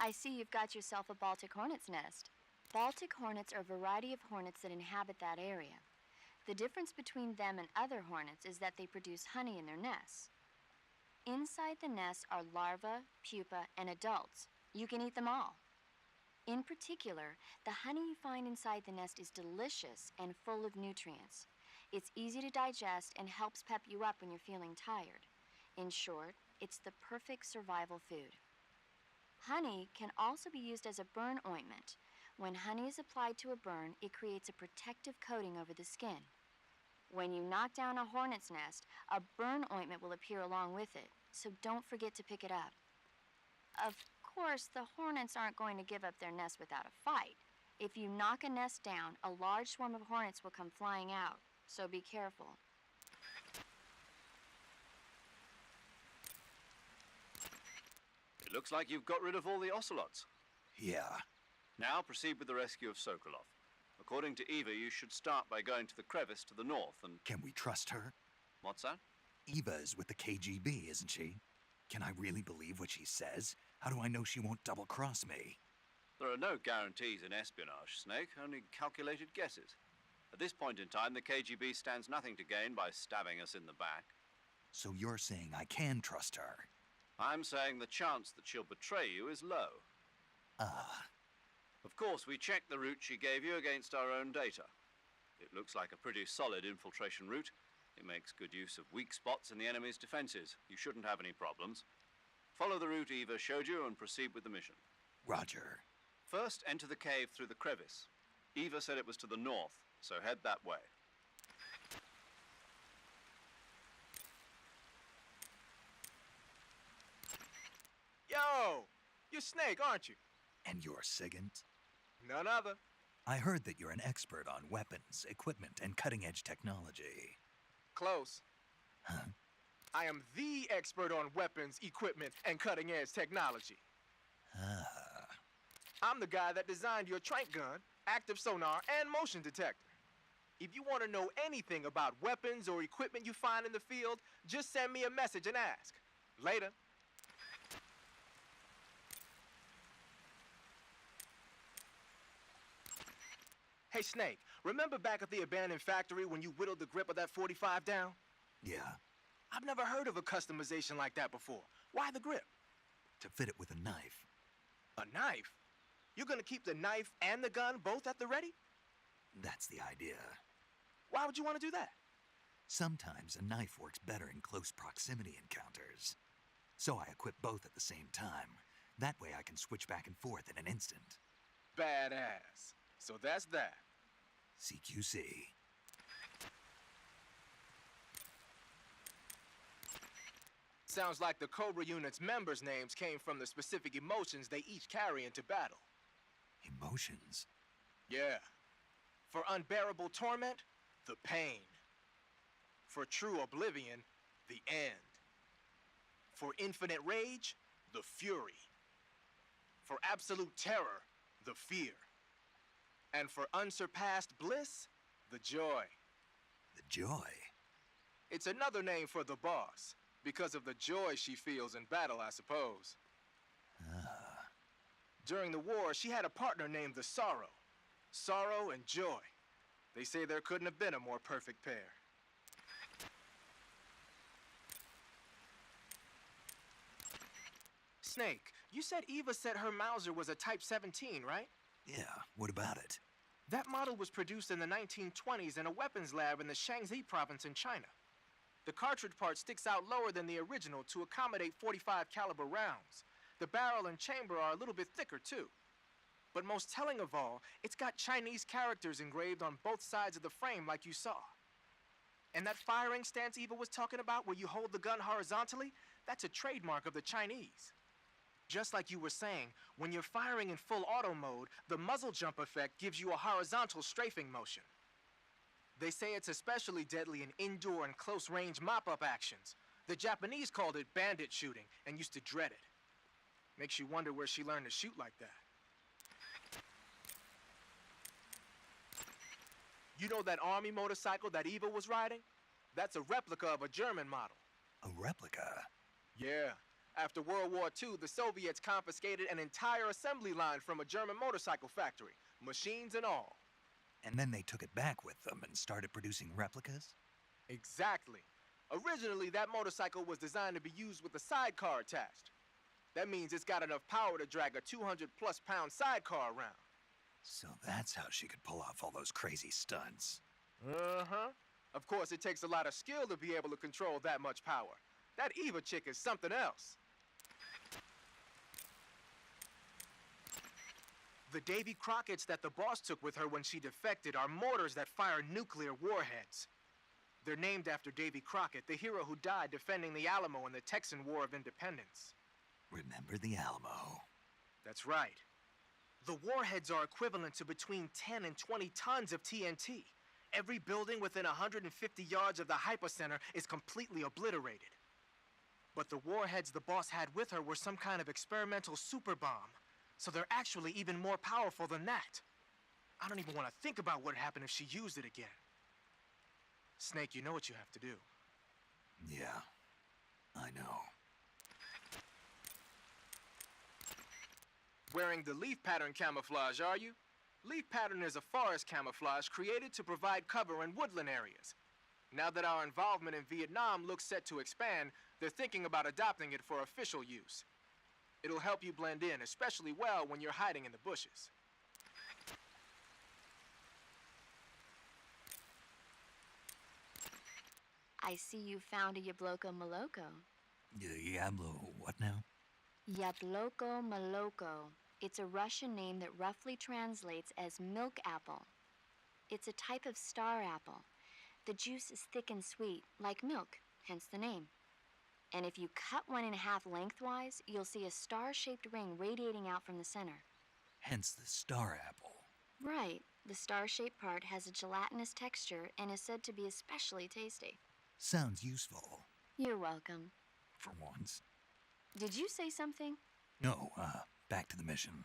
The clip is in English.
I see you've got yourself a Baltic hornet's nest. Baltic hornets are a variety of hornets that inhabit that area. The difference between them and other hornets is that they produce honey in their nests. Inside the nests are larvae, pupa, and adults. You can eat them all. In particular, the honey you find inside the nest is delicious and full of nutrients. It's easy to digest and helps pep you up when you're feeling tired. In short, it's the perfect survival food. Honey can also be used as a burn ointment. When honey is applied to a burn, it creates a protective coating over the skin. When you knock down a hornet's nest, a burn ointment will appear along with it, so don't forget to pick it up. Of course, the hornets aren't going to give up their nest without a fight. If you knock a nest down, a large swarm of hornets will come flying out, so be careful. It looks like you've got rid of all the ocelots. Yeah. Now proceed with the rescue of Sokolov. According to Eva, you should start by going to the crevice to the north and... Can we trust her? What's that? Eva is with the KGB, isn't she? Can I really believe what she says? How do I know she won't double-cross me? There are no guarantees in espionage, Snake, only calculated guesses. At this point in time, the KGB stands nothing to gain by stabbing us in the back. So you're saying I can trust her? I'm saying the chance that she'll betray you is low. Of course, we checked the route she gave you against our own data. It looks like a pretty solid infiltration route. It makes good use of weak spots in the enemy's defenses. You shouldn't have any problems. Follow the route Eva showed you and proceed with the mission. Roger. First, enter the cave through the crevice. Eva said it was to the north, so head that way. Yo! You're Snake, aren't you? And you're Sigint? None other. I heard that you're an expert on weapons, equipment, and cutting-edge technology. Close. Huh? I am the expert on weapons, equipment, and cutting-edge technology. Ah. I'm the guy that designed your trank gun, active sonar, and motion detector. If you want to know anything about weapons or equipment you find in the field, just send me a message and ask. Later. Hey, Snake, remember back at the abandoned factory when you whittled the grip of that 45 down? Yeah, I've never heard of a customization like that before. Why the grip? to fit it with a knife. A knife? You're gonna keep the knife and the gun both at the ready? That's the idea. Why would you want to do that? Sometimes a knife works better in close proximity encounters. So I equip both at the same time. That way I can switch back and forth in an instant. Badass. So that's that. CQC. Sounds like the Cobra Unit's members' names came from the specific emotions they each carry into battle. Emotions? Yeah. For unbearable torment, the pain. For true oblivion, the end. For infinite rage, the fury. For absolute terror, the fear. And for unsurpassed bliss, the joy. The joy? It's another name for the boss, because of the joy she feels in battle, I suppose. Ah. During the war, she had a partner named the Sorrow. Sorrow and joy. They say there couldn't have been a more perfect pair. Snake, you said Eva said her Mauser was a Type 17, right? Yeah, what about it? That model was produced in the 1920s in a weapons lab in the Shaanxi province in China. The cartridge part sticks out lower than the original to accommodate 45 caliber rounds. The barrel and chamber are a little bit thicker too. But most telling of all, it's got Chinese characters engraved on both sides of the frame like you saw. And that firing stance Eva was talking about where you hold the gun horizontally, that's a trademark of the Chinese. Just like you were saying, when you're firing in full auto mode, the muzzle jump effect gives you a horizontal strafing motion. They say it's especially deadly in indoor and close-range mop-up actions. The Japanese called it bandit shooting and used to dread it. Makes you wonder where she learned to shoot like that. You know that army motorcycle that Eva was riding? That's a replica of a German model. A replica? Yeah. After World War II, the Soviets confiscated an entire assembly line from a German motorcycle factory, machines and all. And then they took it back with them and started producing replicas? Exactly. Originally, that motorcycle was designed to be used with a sidecar attached. That means it's got enough power to drag a 200-plus pound sidecar around. So that's how she could pull off all those crazy stunts. Uh-huh. Of course, it takes a lot of skill to be able to control that much power. That Eva chick is something else. The Davy Crockett's that the boss took with her when she defected are mortars that fire nuclear warheads. They're named after Davy Crockett, the hero who died defending the Alamo in the Texan War of Independence. Remember the Alamo. That's right. The warheads are equivalent to between 10 and 20 tons of TNT. Every building within 150 yards of the hypocenter is completely obliterated. But the warheads the boss had with her were some kind of experimental super bomb. So they're actually even more powerful than that. I don't even want to think about what would happen if she used it again. Snake, you know what you have to do. Yeah, I know. Wearing the leaf pattern camouflage, are you? Leaf pattern is a forest camouflage created to provide cover in woodland areas. Now that our involvement in Vietnam looks set to expand, they're thinking about adopting it for official use. It'll help you blend in, especially well when you're hiding in the bushes. I see you found a Yabloko Maloko. Diablo, what now? Yabloko Maloko. It's a Russian name that roughly translates as milk apple. It's a type of star apple. The juice is thick and sweet, like milk, hence the name. And if you cut one in half lengthwise, you'll see a star-shaped ring radiating out from the center. Hence the star apple. Right. The star-shaped part has a gelatinous texture and is said to be especially tasty. Sounds useful. You're welcome. For once. Did you say something? No, back to the mission.